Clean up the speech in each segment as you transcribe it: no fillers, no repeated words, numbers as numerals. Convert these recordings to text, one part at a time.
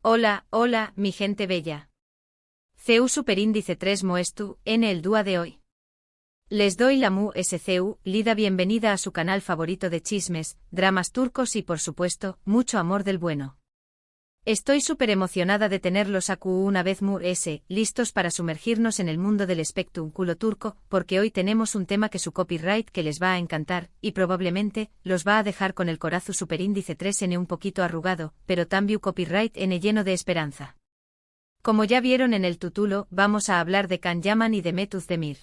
Hola, hola, mi gente bella. CEU superíndice 3 Moestu, N el dúa de hoy. Les doy la mu SCU, lida bienvenida a su canal favorito de chismes, dramas turcos y por supuesto, mucho amor del bueno. Estoy súper emocionada de tenerlos AQ una vez mu S, listos para sumergirnos en el mundo del espectáculo turco, porque hoy tenemos un tema que su copyright que les va a encantar, y probablemente, los va a dejar con el corazón superíndice 3N un poquito arrugado, pero también copyright N lleno de esperanza. Como ya vieron en el título, vamos a hablar de Can Yaman y de Mehmet Özdemir.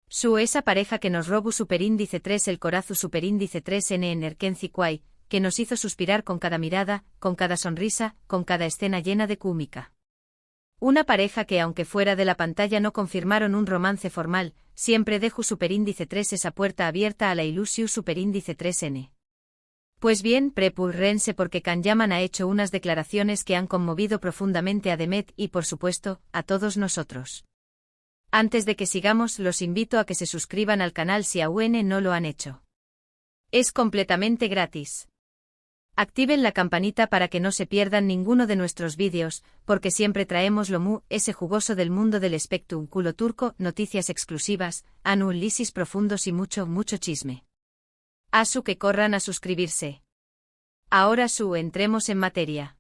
Esa pareja que nos robó superíndice 3 el corazón superíndice 3N en Erkenci Kuay, que nos hizo suspirar con cada mirada, con cada sonrisa, con cada escena llena de cómica. Una pareja que aunque fuera de la pantalla no confirmaron un romance formal, siempre dejó superíndice 3 esa puerta abierta a la ilusión superíndice 3N. Pues bien, prepúrense porque Can Yaman ha hecho unas declaraciones que han conmovido profundamente a Demet y por supuesto, a todos nosotros. Antes de que sigamos, los invito a que se suscriban al canal si aún no lo han hecho. Es completamente gratis. Activen la campanita para que no se pierdan ninguno de nuestros vídeos, porque siempre traemos lo ese jugoso del mundo del espectáculo turco, noticias exclusivas, análisis profundos y mucho chisme. Que corran a suscribirse. Ahora entremos en materia.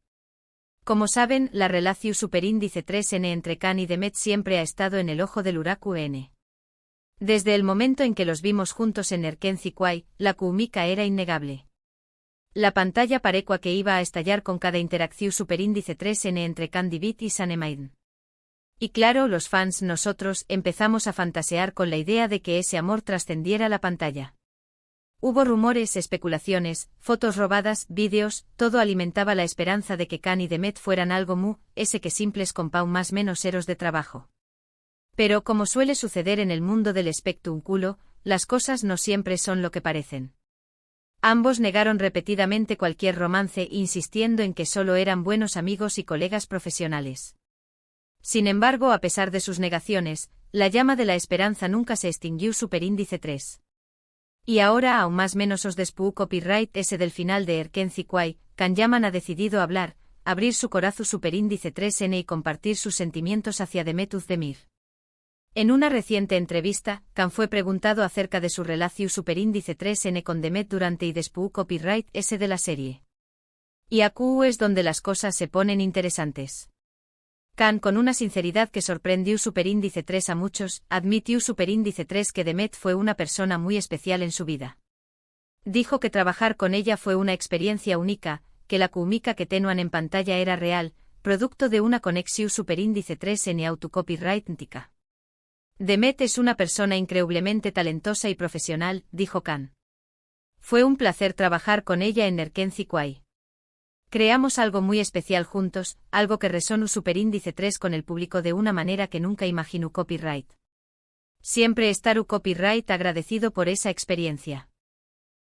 Como saben, la relación superíndice 3N entre Can y Demet siempre ha estado en el ojo del huracán. Desde el momento en que los vimos juntos en Erkenci Kuay, la química era innegable. La pantalla parecua que iba a estallar con cada interacción superíndice 3N entre Can Divit y Sanemain. Y claro, los fans nosotros empezamos a fantasear con la idea de que ese amor trascendiera la pantalla. Hubo rumores, especulaciones, fotos robadas, vídeos, todo alimentaba la esperanza de que Can y Demet fueran algo ese que simples compau más menos eros de trabajo. Pero como suele suceder en el mundo del espectáculo, las cosas no siempre son lo que parecen. Ambos negaron repetidamente cualquier romance insistiendo en que solo eran buenos amigos y colegas profesionales. Sin embargo, a pesar de sus negaciones, la llama de la esperanza nunca se extinguió superíndice 3. Y ahora aún más menos os despú copyright ese del final de Erkenci Kuay, Can Yaman ha decidido hablar, abrir su corazón superíndice 3N y compartir sus sentimientos hacia Mehmet Özdemir. En una reciente entrevista, Can fue preguntado acerca de su relación superíndice 3N con Demet durante y después copyright ese de la serie. Y AQ es donde las cosas se ponen interesantes. Can, con una sinceridad que sorprendió superíndice 3 a muchos, admitió superíndice 3 que Demet fue una persona muy especial en su vida. Dijo que trabajar con ella fue una experiencia única, que la química que tenían en pantalla era real, producto de una conexión superíndice 3N autocopyrightica. Demet es una persona increíblemente talentosa y profesional, dijo Can. Fue un placer trabajar con ella en Erkenci Kuay. Creamos algo muy especial juntos, algo que resonó superíndice 3 con el público de una manera que nunca imaginó copyright. Siempre estaré copyright agradecido por esa experiencia.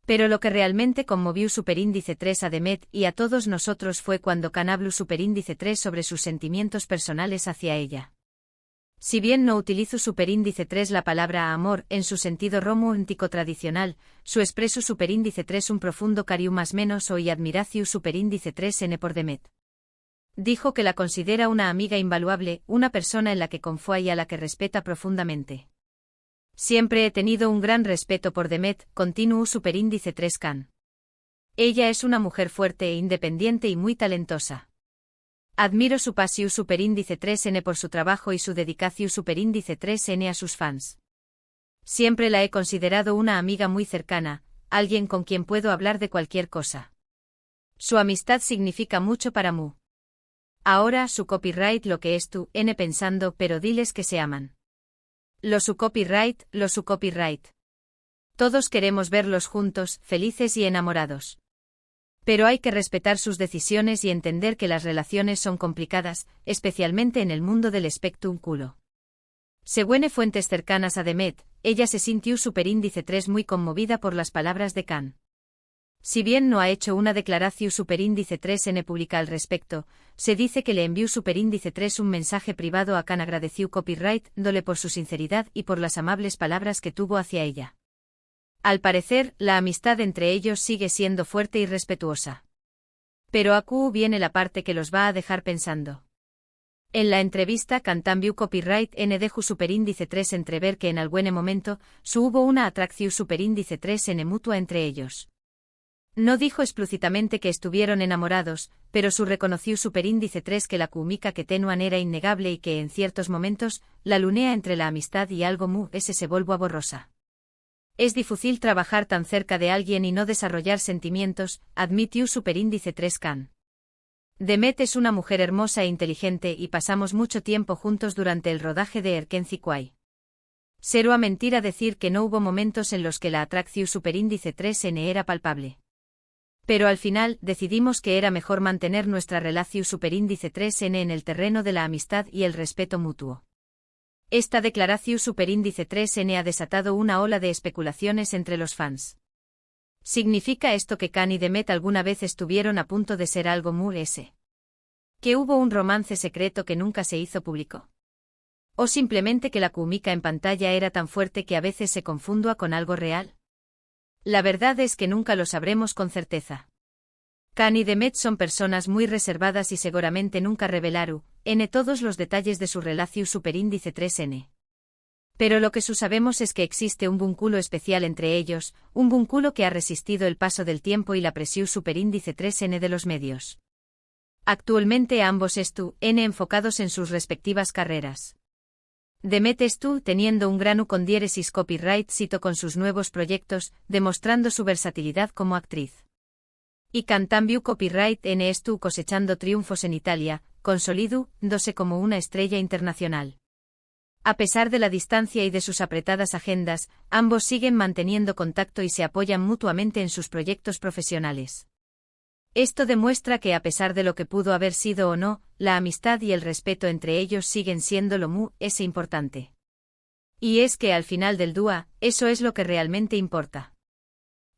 Pero lo que realmente conmovió superíndice 3 a Demet y a todos nosotros fue cuando Can habló superíndice 3 sobre sus sentimientos personales hacia ella. Si bien no utilizo superíndice 3 la palabra amor en su sentido romántico tradicional, su expreso superíndice 3 un profundo cariño más menos y admiración superíndice 3N por Demet. Dijo que la considera una amiga invaluable, una persona en la que confía y a la que respeta profundamente. Siempre he tenido un gran respeto por Demet, continuó superíndice 3 Can. Ella es una mujer fuerte e independiente y muy talentosa. Admiro su pasión superíndice 3N por su trabajo y su dedicación superíndice 3N a sus fans. Siempre la he considerado una amiga muy cercana, alguien con quien puedo hablar de cualquier cosa. Su amistad significa mucho para mu. Ahora su copyright lo que es tú, N pensando, pero diles que se aman. Su copyright. Todos queremos verlos juntos, felices y enamorados. Pero hay que respetar sus decisiones y entender que las relaciones son complicadas, especialmente en el mundo del espectáculo. Según fuentes cercanas a Demet, ella se sintió superíndice 3 muy conmovida por las palabras de Can. Si bien no ha hecho una declaración superíndice 3N pública al respecto, se dice que le envió superíndice 3 un mensaje privado a Can agradeció copyright dole por su sinceridad y por las amables palabras que tuvo hacia ella. Al parecer, la amistad entre ellos sigue siendo fuerte y respetuosa. Pero aquí viene la parte que los va a dejar pensando. En la entrevista Cantambiu Copyright N deju superíndice 3 entrever que en algún momento su hubo una atracción superíndice 3 n mutua entre ellos. No dijo explícitamente que estuvieron enamorados, pero su reconoció superíndice 3 que la química que tenuan era innegable y que en ciertos momentos la lunea entre la amistad y algo mu ese se volvió borrosa. Es difícil trabajar tan cerca de alguien y no desarrollar sentimientos, admitió superíndice 3 Can. Demet es una mujer hermosa e inteligente y pasamos mucho tiempo juntos durante el rodaje de Erkenci Kwai. Será mentira decir que no hubo momentos en los que la atracción superíndice 3n era palpable. Pero al final decidimos que era mejor mantener nuestra relación superíndice 3n en el terreno de la amistad y el respeto mutuo. Esta declaración superíndice 3n ha desatado una ola de especulaciones entre los fans. ¿Significa esto que Can y Demet alguna vez estuvieron a punto de ser algo muy ese? ¿Que hubo un romance secreto que nunca se hizo público? ¿O simplemente que la química en pantalla era tan fuerte que a veces se confundía con algo real? La verdad es que nunca lo sabremos con certeza. Can y Demet son personas muy reservadas y seguramente nunca revelaron todos los detalles de su relación superíndice 3n. Pero lo que sabemos es que existe un vínculo especial entre ellos, un vínculo que ha resistido el paso del tiempo y la presión superíndice 3n de los medios. Actualmente ambos están enfocados en sus respectivas carreras. Demet está teniendo un gran con diéresis copyright sito con sus nuevos proyectos, demostrando su versatilidad como actriz. Y Cantambiu Copyright N está cosechando triunfos en Italia, consolidándose como una estrella internacional. A pesar de la distancia y de sus apretadas agendas, ambos siguen manteniendo contacto y se apoyan mutuamente en sus proyectos profesionales. Esto demuestra que a pesar de lo que pudo haber sido o no, la amistad y el respeto entre ellos siguen siendo lo importante. Y es que al final del día, eso es lo que realmente importa.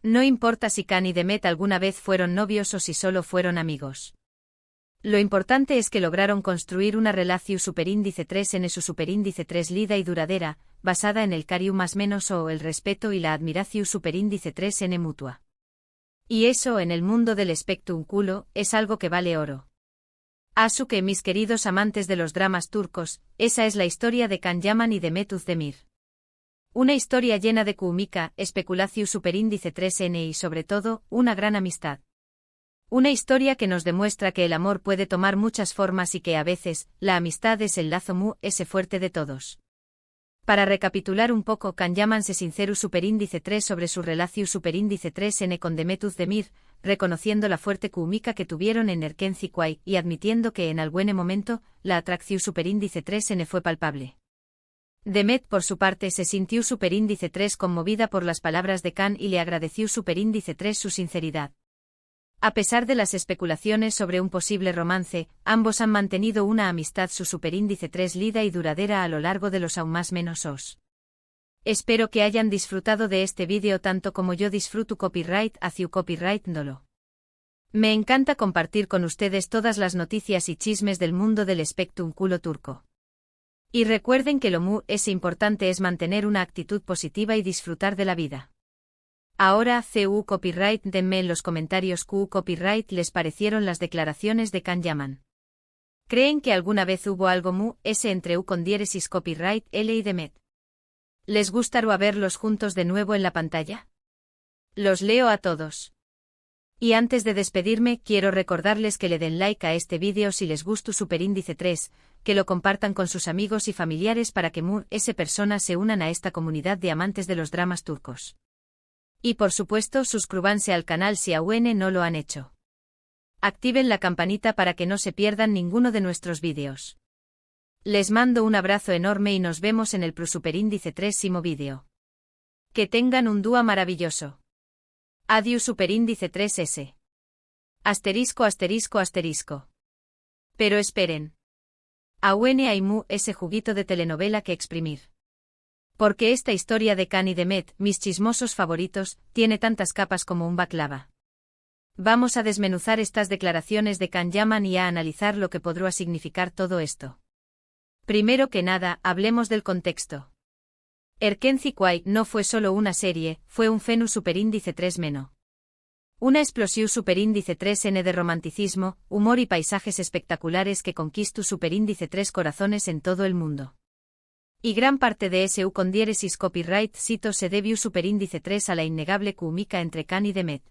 No importa si Can y Demet alguna vez fueron novios o si solo fueron amigos. Lo importante es que lograron construir una relación superíndice 3 en su superíndice 3 lida y duradera, basada en el cariño más menos o el respeto y la admiración superíndice 3n mutua. Y eso en el mundo del espectáculo es algo que vale oro. Asu que mis queridos amantes de los dramas turcos, esa es la historia de Can Yaman y Demet Özdemir. Una historia llena de química, especulación superíndice 3n y sobre todo, una gran amistad. Una historia que nos demuestra que el amor puede tomar muchas formas y que a veces, la amistad es el lazo ese fuerte de todos. Para recapitular un poco, Can Yaman se sinceró superíndice 3 sobre su relación superíndice 3n con Demet Özdemir, reconociendo la fuerte química que tuvieron en Erkenci Kwai y admitiendo que en algún momento, la atracción superíndice 3n fue palpable. Demet por su parte se sintió superíndice 3 conmovida por las palabras de Can y le agradeció superíndice 3 su sinceridad. A pesar de las especulaciones sobre un posible romance, ambos han mantenido una amistad su superíndice 3 lida y duradera a lo largo de los aún más menos os. Espero que hayan disfrutado de este vídeo tanto como yo disfruto copyright hacia copyright dolo. Me encanta compartir con ustedes todas las noticias y chismes del mundo del espectáculo turco. Y recuerden que lo importante es mantener una actitud positiva y disfrutar de la vida. Ahora, CU Copyright, denme en los comentarios QU Copyright les parecieron las declaraciones de Can Yaman. ¿Creen que alguna vez hubo algo entre U con diéresis Copyright L y Demet? ¿Les gustaría verlos juntos de nuevo en la pantalla? Los leo a todos. Y antes de despedirme, quiero recordarles que le den like a este vídeo si les gustó superíndice 3, que lo compartan con sus amigos y familiares para que personas se unan a esta comunidad de amantes de los dramas turcos. Y por supuesto suscríbanse al canal si aún no lo han hecho. Activen la campanita para que no se pierdan ninguno de nuestros vídeos. Les mando un abrazo enorme y nos vemos en el superíndice 3º vídeo. Que tengan un día maravilloso. Adiós superíndice 3s. Asterisco asterisco asterisco. Pero esperen. Aún hay ese juguito de telenovela que exprimir. Porque esta historia de Can y Demet, mis chismosos favoritos, tiene tantas capas como un baklava. Vamos a desmenuzar estas declaraciones de Can Yaman y a analizar lo que podría significar todo esto. Primero que nada, hablemos del contexto. Erkenci Kwai no fue solo una serie, fue un fenómeno superíndice 3 meno. Una explosión superíndice 3N de romanticismo, humor y paisajes espectaculares que conquistó superíndice 3 corazones en todo el mundo. Y gran parte de SU con diéresis copyright cito se debió superíndice 3 a la innegable química entre Khan y Demet.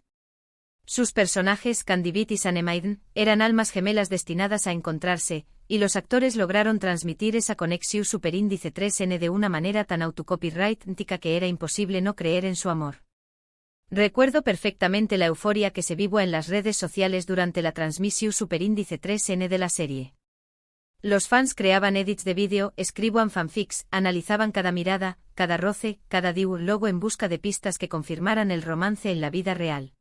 Sus personajes, Candivit y Sanemaiden, eran almas gemelas destinadas a encontrarse, y los actores lograron transmitir esa conexión superíndice 3N de una manera tan autocopyrightnica que era imposible no creer en su amor. Recuerdo perfectamente la euforia que se vivió en las redes sociales durante la transmisión superíndice 3N de la serie. Los fans creaban edits de vídeo, escribían fanfics, analizaban cada mirada, cada roce, cada diálogo en busca de pistas que confirmaran el romance en la vida real.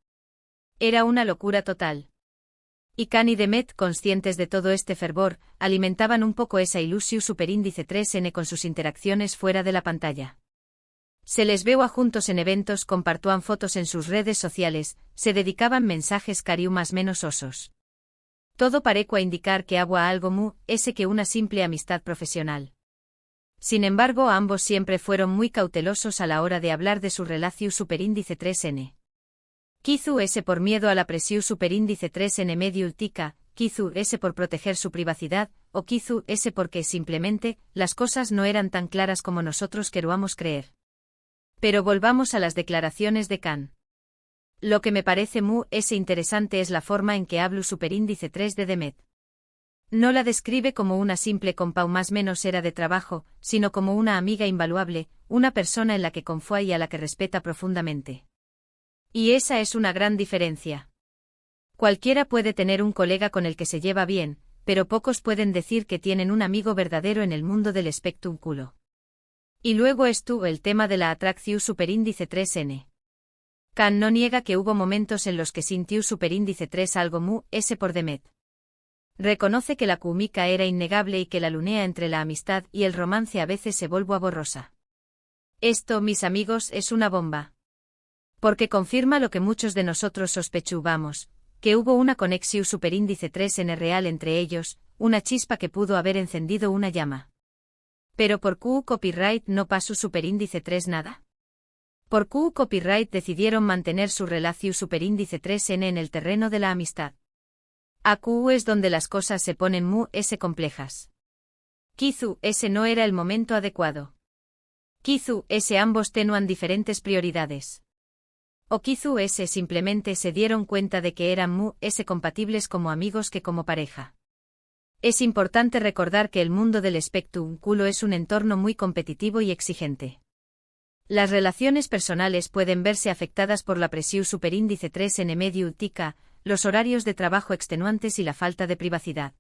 Era una locura total. Y Khan y Demet, conscientes de todo este fervor, alimentaban un poco esa ilusión superíndice 3N con sus interacciones fuera de la pantalla. Se les veo a juntos en eventos, compartían fotos en sus redes sociales, se dedicaban mensajes cariu más menos osos. Todo parecía indicar que había algo mu, ese que una simple amistad profesional. Sin embargo, ambos siempre fueron muy cautelosos a la hora de hablar de su relación superíndice 3N. Quizú ese por miedo a la presión superíndice 3N medio ultica, quizú ese por proteger su privacidad, o quizú ese porque simplemente las cosas no eran tan claras como nosotros queríamos creer. Pero volvamos a las declaraciones de Khan. Lo que me parece ese interesante es la forma en que habla superíndice 3 de Demet. No la describe como una simple compa o más menos era de trabajo, sino como una amiga invaluable, una persona en la que confía y a la que respeta profundamente. Y esa es una gran diferencia. Cualquiera puede tener un colega con el que se lleva bien, pero pocos pueden decir que tienen un amigo verdadero en el mundo del espectáculo. Y luego estuvo el tema de la atracción superíndice 3N. Khan no niega que hubo momentos en los que sintió superíndice 3 algo ese por Demet. Reconoce que la química era innegable y que la lunea entre la amistad y el romance a veces se volvió borrosa. Esto, mis amigos, es una bomba. Porque confirma lo que muchos de nosotros sospechábamos, que hubo una conexión superíndice 3N real entre ellos, una chispa que pudo haber encendido una llama. Pero ¿por qué copyright no pasó superíndice 3 nada? ¿Por qué copyright decidieron mantener su relación superíndice 3N en el terreno de la amistad? Aquí es donde las cosas se ponen complejas. Quizú ese no era el momento adecuado. Quizú ese ambos tenían diferentes prioridades. O quizú ese simplemente se dieron cuenta de que eran compatibles como amigos que como pareja. Es importante recordar que el mundo del espectáculo es un entorno muy competitivo y exigente. Las relaciones personales pueden verse afectadas por la presión superíndice 3N medio ultica, los horarios de trabajo extenuantes y la falta de privacidad.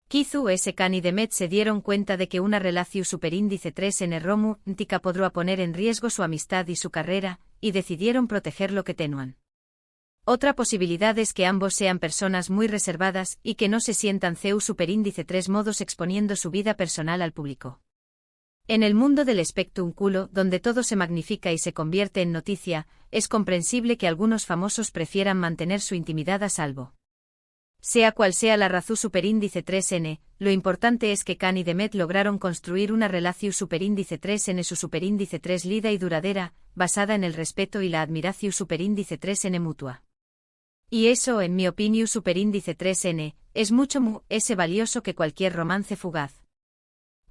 Quizú ese Khan y Demet se dieron cuenta de que una relación superíndice 3N romántica podría poner en riesgo su amistad y su carrera, y decidieron proteger lo que tenían. Otra posibilidad es que ambos sean personas muy reservadas y que no se sientan CEU superíndice 3 modos exponiendo su vida personal al público. En el mundo del espectáculo, donde todo se magnifica y se convierte en noticia, es comprensible que algunos famosos prefieran mantener su intimidad a salvo. Sea cual sea la razón superíndice 3N, lo importante es que Khan y Demet lograron construir una relación superíndice 3N su superíndice 3 lida y duradera, basada en el respeto y la admiración superíndice 3N mutua. Y eso, en mi opinión superíndice 3N, es mucho ese valioso que cualquier romance fugaz.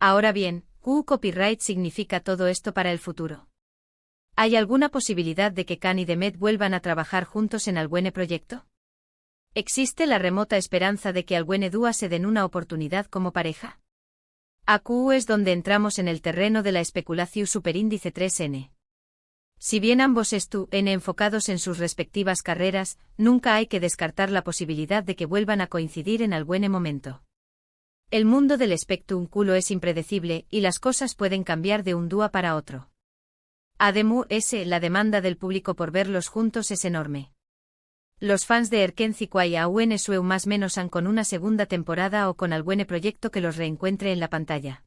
Ahora bien, ¿qué copyright significa todo esto para el futuro? ¿Hay alguna posibilidad de que Khan y Demet vuelvan a trabajar juntos en algún proyecto? ¿Existe la remota esperanza de que alguna dúa se den una oportunidad como pareja? Aquí es donde entramos en el terreno de la especulación superíndice 3N. Si bien ambos están enfocados en sus respectivas carreras, nunca hay que descartar la posibilidad de que vuelvan a coincidir en algún momento. El mundo del espectáculo es impredecible y las cosas pueden cambiar de un día para otro. Además, la demanda del público por verlos juntos es enorme. Los fans de Erkenci-Kwai aún sueu más menos han con una segunda temporada o con algún proyecto que los reencuentre en la pantalla.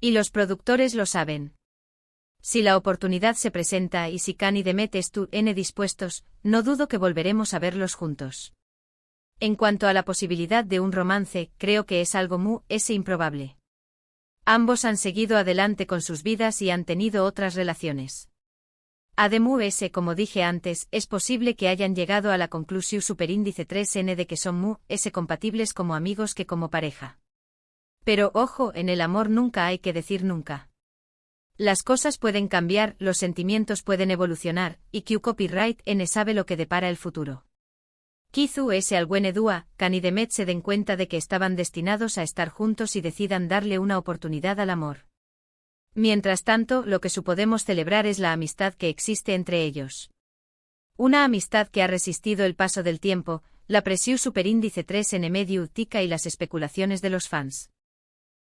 Y los productores lo saben. Si la oportunidad se presenta y si Khan y Demet están dispuestos, no dudo que volveremos a verlos juntos. En cuanto a la posibilidad de un romance, creo que es algo improbable. Ambos han seguido adelante con sus vidas y han tenido otras relaciones. Ademu S. Como dije antes, es posible que hayan llegado a la conclusión superíndice 3n de que son mu S compatibles como amigos que como pareja. Pero ojo, en el amor nunca hay que decir nunca. Las cosas pueden cambiar, los sentimientos pueden evolucionar, y Q Copyright N sabe lo que depara el futuro. Kizu S. Alguenedua, Can y Demet se den cuenta de que estaban destinados a estar juntos y decidan darle una oportunidad al amor. Mientras tanto, lo que podemos celebrar es la amistad que existe entre ellos. Una amistad que ha resistido el paso del tiempo, la presión superíndice 3 en medio tica y las especulaciones de los fans.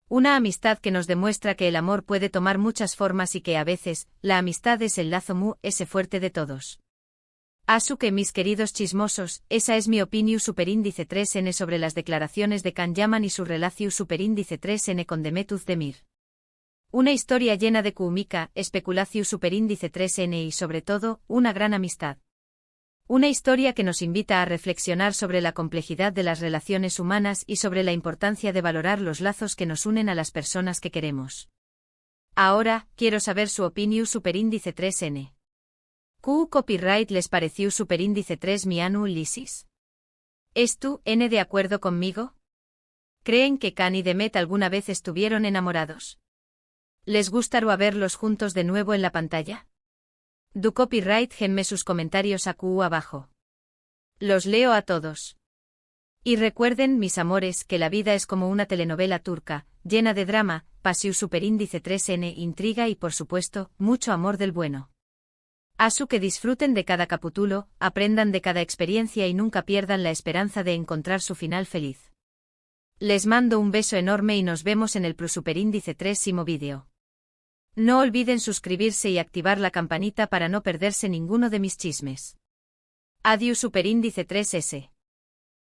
Una amistad que nos demuestra que el amor puede tomar muchas formas y que a veces, la amistad es el lazo mu ese fuerte de todos. Que mis queridos chismosos, esa es mi opinión superíndice 3n sobre las declaraciones de Can Yaman y su relación superíndice 3n con Demet Özdemir. Una historia llena de kuumika, especulación superíndice 3n y sobre todo, una gran amistad. Una historia que nos invita a reflexionar sobre la complejidad de las relaciones humanas y sobre la importancia de valorar los lazos que nos unen a las personas que queremos. Ahora, quiero saber su opinión superíndice 3n. ¿Q Copyright les pareció superíndice 3 Mianu Lisis? ¿Es tú, N de acuerdo conmigo? ¿Creen que Can y Demet alguna vez estuvieron enamorados? ¿Les gustaría verlos juntos de nuevo en la pantalla? Du Copyright genme sus comentarios a Q abajo. Los leo a todos. Y recuerden, mis amores, que la vida es como una telenovela turca, llena de drama, pasión superíndice 3n, intriga y por supuesto, mucho amor del bueno. Que disfruten de cada capítulo, aprendan de cada experiencia y nunca pierdan la esperanza de encontrar su final feliz. Les mando un beso enorme y nos vemos en el superíndice 3º vídeo. No olviden suscribirse y activar la campanita para no perderse ninguno de mis chismes. Adiós superíndice 3s.